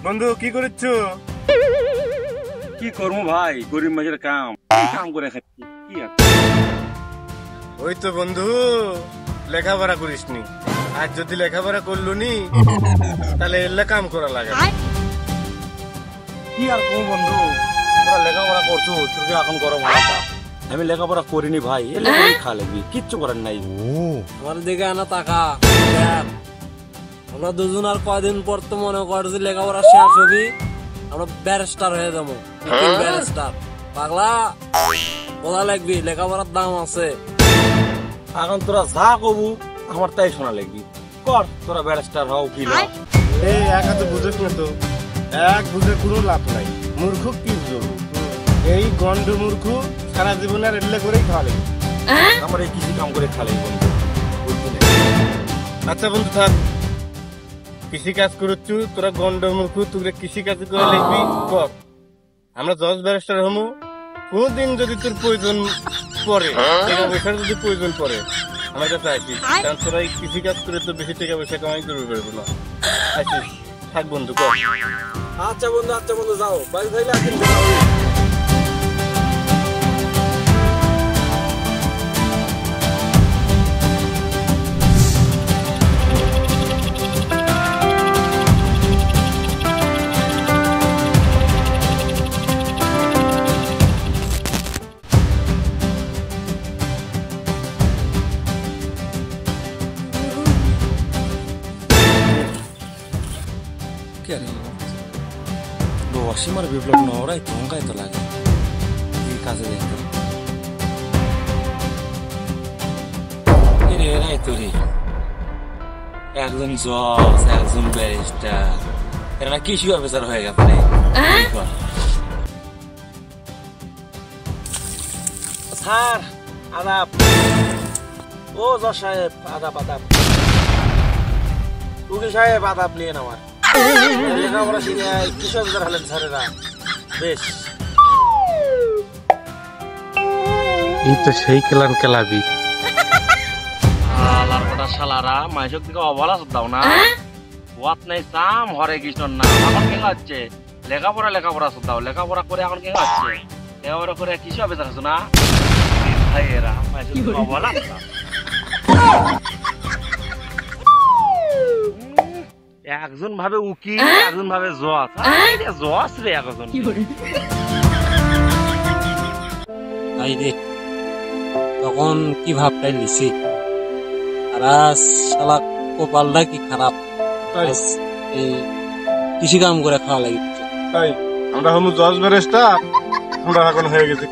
বন্ধু কি করছো? কি করবো ভাই, গরিব মানুষের কাম কাম করে খাচ্ছি কি আর। ওই তো বন্ধু লেখাপড়া করিসনি, আর যদি লেখাপড়া করলু নি তাহলে এলে কাম করা লাগে। কি আর কম বন্ধু, তোরা লেখাপড়া করছো, তোকে এখন করো মাথা। আমি লেখাপড়া করিনি ভাই, এলে খা লাগবি, কিচ্ছু করার নাই। আমার দিকে আনা টাকা দেখ, আমরা দুজন আর কয়দিন পর তো মনে কর যে লেখাপড়া শেষ হবি, আমরা ব্যারিস্টার হয়ে যাবো। ব্যারিস্টার পাগলা বলা লাগবি, লেখাপড়ার দাম আছে। এখন তোরা যা কবু আমার তাই শোনা লাগবি, কর তোরা ব্যারিস্টার হও কি না। এই একা তো বুঝেছ না, তো এক বুঝে কোনো লাভ নাই। মূর্খ কি বুঝো, এই গন্ড মূর্খ সারা জীবন আর এলে করেই খাওয়া লাগবে। আমার এই কৃষি কাম করে খালাই বন্ধু। আচ্ছা বন্ধু থাক, কৃষি কাজ করছু, তোরা গন্ড মূর্খ, তোরা কৃষি কাজ করে লিখবি কর। আমরা জজ ব্যারিস্টার হমু, কোনদিন যদি তোর প্রয়োজন পড়ে, টাকা পয়সার যদি প্রয়োজন পড়ে আমার কাছে আসিস, কারণ তোরা এই কৃষি কাজ করে তো বেশি টাকা পয়সা কামাই করতে পারবো না। আসিস, থাক বন্ধু কর। আচ্ছা বন্ধু যাও, বাড়ি থাকলে একদিন অসীমার বিপ্লব নওরাই চমকাই তো লাগে এই কাজে দেখতে। এরাই তো রে, একজন জজ, একজন ব্যারিস্টার, এরা কৃষি অফিসার হয়ে গেছে। স্যার আদাব। ও জজ সাহেব আদাব আদাব। উকিল সাহেব আদাব নিয়ে আমার লেখাপড়া শিখে কৃষি অফিসার হলেন স্যারেরা, বেশ। এই তো সেই কেলান কেলাবি শালারা মাইসক দিকে অবলা দাও না, ওয়াত নাই সাম হরে কৃষ্ণর নাম। এখন কি হচ্ছে লেখাপড়া দাও, লেখাপড়া করে এখন কি হচ্ছে, লেখাপড়া করে কৃষি অফিসার আছো না ভাই। এরা মাইসক দিকে অবলা একজন ভাবে উকিল, একজন ভাবে জজ। জজ রে একজন তখন কি ভাবটাই নিছি, আর শালা কপালটা কি খারাপ, এই কৃষি কাম করে খাওয়া লাগে। আমরা হমু জজ ব্যারিস্টার, আমরা এখন হয়ে গেছি।